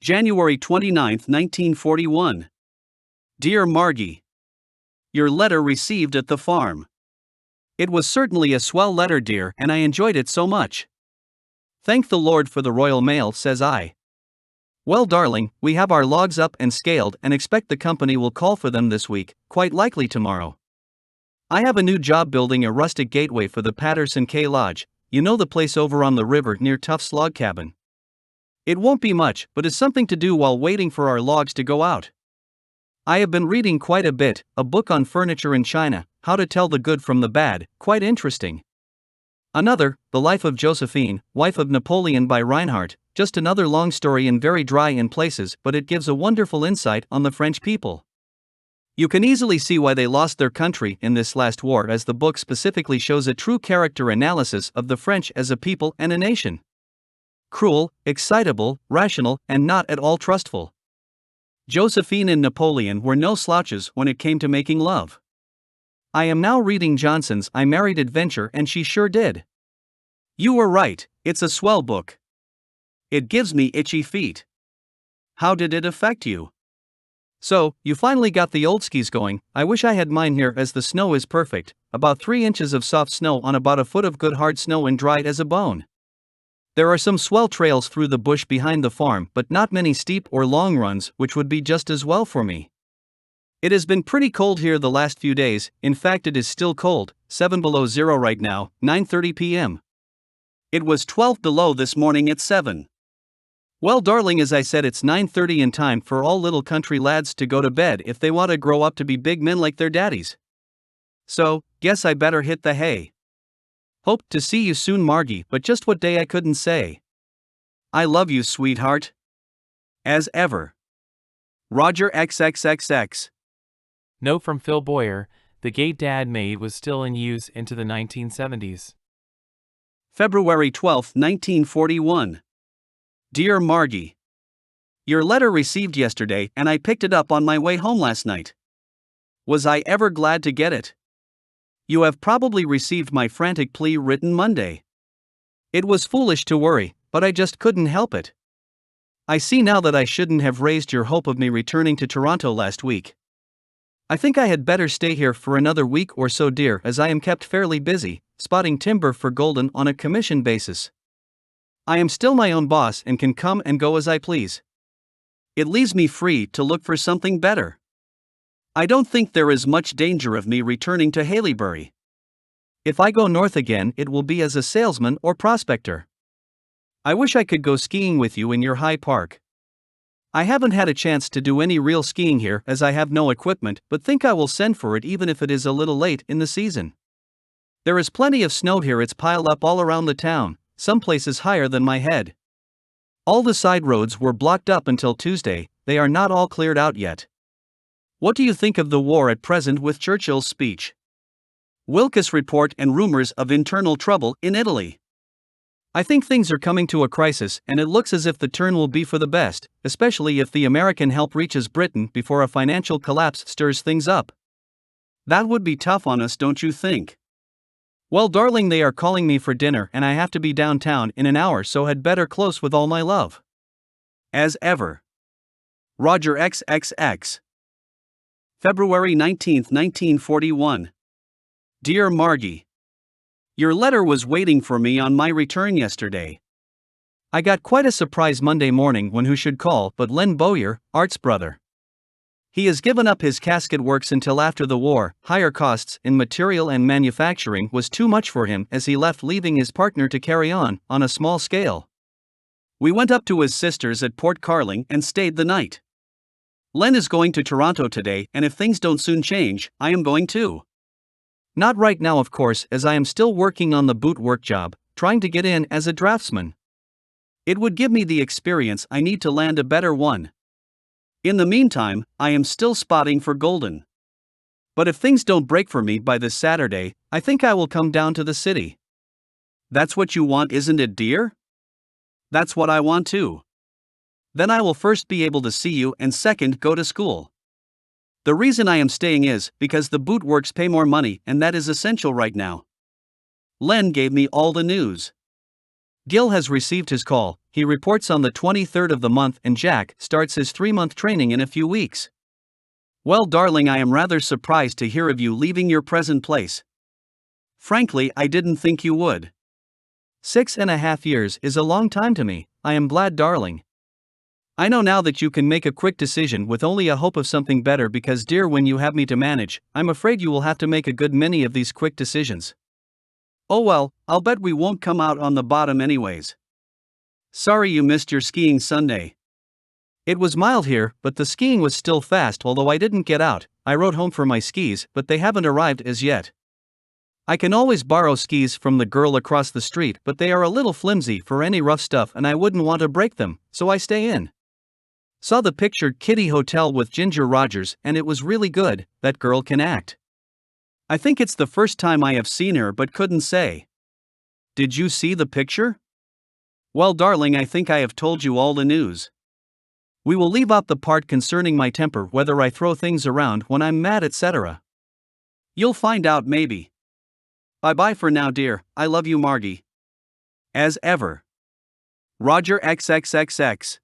January 29, 1941. Dear Margie. Your letter received at the farm. It was certainly a swell letter, dear, and I enjoyed it so much. Thank the Lord for the Royal Mail, says I. Well, darling, we have our logs up and scaled and expect the company will call for them this week, quite likely tomorrow. I have a new job building a rustic gateway for the Patterson K Lodge, you know the place over on the river near Tuff's log cabin. It won't be much, but is something to do while waiting for our logs to go out. I have been reading quite a bit, a book on furniture in China, how to tell the good from the bad, quite interesting. Another, The Life of Josephine, Wife of Napoleon by Reinhardt, just another long story and very dry in places, but it gives a wonderful insight on the French people. You can easily see why they lost their country in this last war, as the book specifically shows a true character analysis of the French as a people and a nation. Cruel, excitable, rational, and not at all trustful. Josephine and Napoleon were no slouches when it came to making love. I am now reading Johnson's I Married Adventure, and she sure did. You were right, it's a swell book. It gives me itchy feet. How did it affect you? So, you finally got the old skis going. I wish I had mine here, as the snow is perfect, about 3 inches of soft snow on about a foot of good hard snow and dried as a bone. There are some swell trails through the bush behind the farm, but not many steep or long runs, which would be just as well for me. It has been pretty cold here the last few days. In fact, it is still cold, 7 below zero right now, 9:30 p.m. It was 12 below this morning at 7. Well, darling, as I said, it's 9:30 and time for all little country lads to go to bed if they want to grow up to be big men like their daddies. So, guess I better hit the hay. Hope to see you soon, Margie, but just what day I couldn't say. I love you, sweetheart. As ever. Roger XXXX. Note from Phil Boyer, the gate Dad made was still in use into the 1970s. February 12, 1941. Dear Margie. Your letter received yesterday, and I picked it up on my way home last night. Was I ever glad to get it? You have probably received my frantic plea written Monday. It was foolish to worry, but I just couldn't help it. I see now that I shouldn't have raised your hope of me returning to Toronto last week. I think I had better stay here for another week or so, dear, as I am kept fairly busy, spotting timber for Golden on a commission basis. I am still my own boss and can come and go as I please. It leaves me free to look for something better. I don't think there is much danger of me returning to Haileybury. If I go north again, it will be as a salesman or prospector. I wish I could go skiing with you in your high park. I haven't had a chance to do any real skiing here as I have no equipment, but think I will send for it even if it is a little late in the season. There is plenty of snow here, it's piled up all around the town, some places higher than my head. All the side roads were blocked up until Tuesday, they are not all cleared out yet. What do you think of the war at present with Churchill's speech? Wilkes report and rumors of internal trouble in Italy. I think things are coming to a crisis, and it looks as if the turn will be for the best, especially if the American help reaches Britain before a financial collapse stirs things up. That would be tough on us, don't you think? Well, darling, they are calling me for dinner and I have to be downtown in an hour, so had better close with all my love. As ever. Roger XXX. February 19, 1941. Dear Margie. Your letter was waiting for me on my return yesterday. I got quite a surprise Monday morning when who should call but Len Bowyer, Art's brother. He has given up his casket works until after the war. Higher costs in material and manufacturing was too much for him as he left, leaving his partner to carry on a small scale. We went up to his sister's at Port Carling and stayed the night. Len is going to Toronto today, and if things don't soon change, I am going too. Not right now, of course, as I am still working on the boot work job, trying to get in as a draftsman. It would give me the experience I need to land a better one. In the meantime, I am still spotting for Golden. But if things don't break for me by this Saturday, I think I will come down to the city. That's what you want, isn't it, dear? That's what I want too. Then I will first be able to see you and second go to school. The reason I am staying is because the boot works pay more money, and that is essential right now. Len gave me all the news. Gil has received his call. he reports on the 23rd of the month and Jack starts his 3-month training in a few weeks. Well, darling, I am rather surprised to hear of you leaving your present place. Frankly, I didn't think you would. 6.5 years is a long time to me. I am glad, darling. I know now that you can make a quick decision with only a hope of something better because, dear, when you have me to manage, I'm afraid you will have to make a good many of these quick decisions. Oh well, I'll bet we won't come out on the bottom anyways. Sorry you missed your skiing Sunday. It was mild here, but the skiing was still fast. Although I didn't get out, I rode home for my skis, but they haven't arrived as yet. I can always borrow skis from the girl across the street, but they are a little flimsy for any rough stuff and I wouldn't want to break them, so I stay in. Saw the pictured Kitty Hotel with Ginger Rogers and it was really good. That girl can act. I think it's the first time I have seen her but couldn't say. Did you see the picture? Well, darling, I think I have told you all the news. We will leave out the part concerning my temper, whether I throw things around when I'm mad, etc. You'll find out maybe. Bye-bye for now, dear. I love you, Margie. As ever. Roger XXXX.